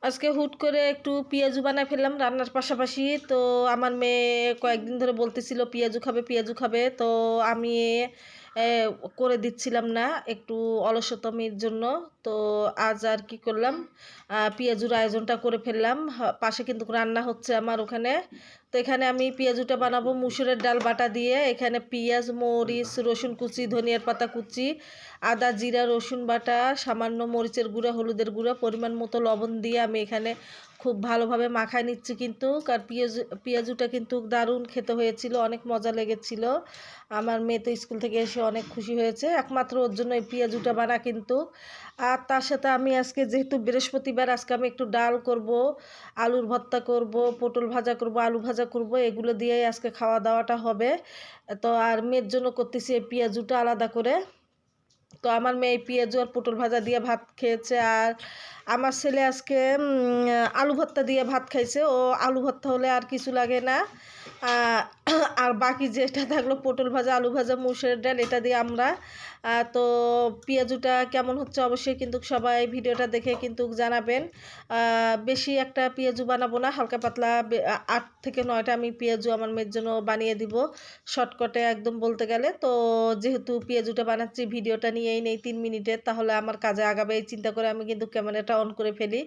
আজকে হুট করে একটু পেঁয়াজু বানায় ফেললাম রান্নার পাশাপাশি। তো আমার মেয়ে কয়েকদিন ধরে বলতেছিল পেঁয়াজু খাবে, পেঁয়াজু খাবে। তো আমি এ করে দিচ্ছিলাম না একটু অলসতামির জন্য। তো আজ আর কি করলাম, পেঁয়াজুর আয়োজনটা করে ফেললাম। পাশে কিন্তু রান্না হচ্ছে আমার ওখানে। তো এখানে আমি পেঁয়াজুটা বানাবো মুসুরের ডাল বাটা দিয়ে। এখানে পেঁয়াজ, মরিচ, রসুন কুচি, ধনিয়ার পাতা কুচি, আদা, জিরা, রসুন বাটা, সামান্য মরিচের গুঁড়া, হলুদের গুঁড়া, পরিমাণ মতো লবণ দিয়ে আমি এখানে খুব ভালোভাবে মাখায় নিচ্ছি কিন্তু। আর পেঁয়াজুটা কিন্তু দারুণ খেতে হয়েছিল, অনেক মজা লেগেছিল। আমার মেয়ে তো স্কুল থেকে এসে অনেক খুশি হয়েছে, একমাত্র ওর জন্য এই পেঁয়াজুটা বানা কিন্তু। আর তার সাথে আমি আজকে যেহেতু বৃহস্পতিবার, আজকে আমি একটু ডাল করব, আলুর ভর্তা করব, পটল ভাজা করব, আলু ভাজা করব, এগুলো দিয়েই আজকে খাওয়া দাওয়াটা হবে। তো আর মেয়ের জন্য করতেছি এই পেঁয়াজুটা আলাদা করে। তো আমার মেয়ে পেঁয়াজু আর পটল ভাজা দিয়ে ভাত খেয়েছে। আর আমার ছেলে আজকে আলু ভর্তা দিয়ে ভাত খাইছে। ও আলু ভর্তা হলে আর কিছু লাগে না। আহ, আর বাকি যেটা থাকলো পটল ভাজা, আলু ভাজা, মুসুরের ডাল, এটা দিয়ে আমরা তো পেঁয়াজুটা কেমন হচ্ছে অবশ্যই কিন্তু সবাই ভিডিওটা দেখে কিন্তু জানাবেন। বেশি একটা পেঁয়াজু বানাবো না, হালকা পাতলা 8 থেকে 9টা আমি পেঁয়াজু আমার মেয়ের জন্য বানিয়ে দিব শর্টকাটে একদম বলতে গেলে। তো যেহেতু পেঁয়াজুটা বানাচ্ছি ভিডিওটা নিয়েই নেই 3 মিনিটের, তাহলে আমার কাজে আগাবে এই চিন্তা করে আমি কিন্তু ক্যামেরাটা অন করে ফেলি।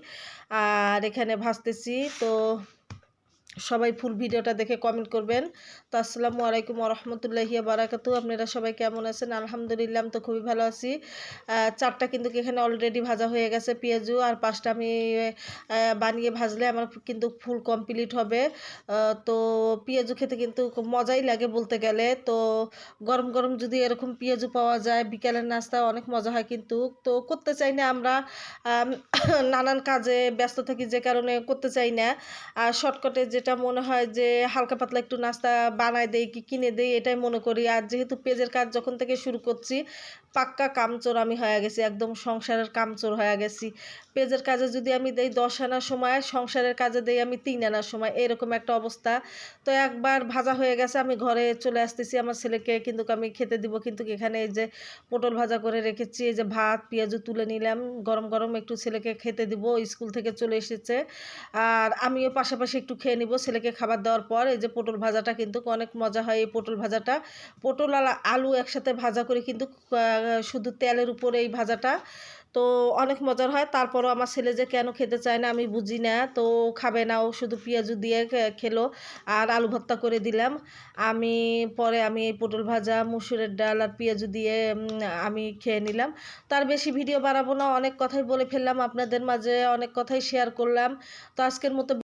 আর এখানে ভাজতেছি। তো সবাই ফুল ভিডিওটা দেখে কমেন্ট করবেন। তো আসসালামু আলাইকুম রহমতুল্লাহি বারাকাতু। আপনারা সবাই কেমন আছেন? আলহামদুলিল্লাহ, আমি তো খুবই ভালো আছি। 4টা কিন্তু এখানে অলরেডি ভাজা হয়ে গেছে পেঁয়াজু, আর 5টা আমি বানিয়ে ভাজলে আমার কিন্তু ফুল কমপ্লিট হবে। তো পেঁয়াজু খেতে কিন্তু খুব মজাই লাগে বলতে গেলে। তো গরম গরম যদি এরকম পেঁয়াজু পাওয়া যায় বিকালের নাস্তা অনেক মজা হয় কিন্তু। তো করতে চাই না আমরা, আম, নানান কাজে ব্যস্ত থাকি যে কারণে করতে চাই না। আর শর্টকাটে যেটা মনে হয় যে হালকা পাতলা একটু নাস্তা বানায় দেই কি কিনে দেই, এটাই মনে করি। আর যেহেতু পেজের কাজ যখন থেকে শুরু করছি, পাক্কা কামচোর আমি হয়ে গেছি, একদম সংসারের কামচোর হয়ে গেছি। পেজের কাজে যদি আমি দেই 10 আনার সময়, সংসারের কাজে দেই আমি 3 আনার সময়, এরকম একটা অবস্থা। তো একবার ভাজা হয়ে গেছে, আমি ঘরে চলে আসতেছি আমার ছেলেকে কিন্তু আমি খেতে দিব কিন্তু। এখানে এই যে পটল ভাজা করে রেখেছি, এই যে ভাত পেঁয়াজু তুলে নিলাম, গরম গরম একটু ছেলেকে খেতে দিব, স্কুল থেকে চলে এসেছে। আর আমিও পাশাপাশি একটু খেয়ে নিব ছেলেকে খাবার দেওয়ার পর। এই যে পটল ভাজাটা কিন্তু অনেক মজা হয় এই পটল ভাজাটা। পটল আর আলু একসাথে ভাজা করে কিন্তু শুধু তেলের উপরে এই ভাজাটা তো অনেক মজার হয়। তারপরও আমার ছেলে যে কেন খেতে চায় না আমি বুঝি না। তো খাবে না, ও শুধু পেঁয়াজু দিয়ে খেলো। আর আলু ভর্তা করে দিলাম। আমি পরে আমি এই পটল ভাজা, মুসুরের ডাল আর পেঁয়াজু দিয়ে আমি খেয়ে নিলাম। তার বেশি ভিডিও বাড়াবো না, অনেক কথাই বলে ফেললাম আপনাদের মাঝে, অনেক কথাই শেয়ার করলাম। তো আজকের মতো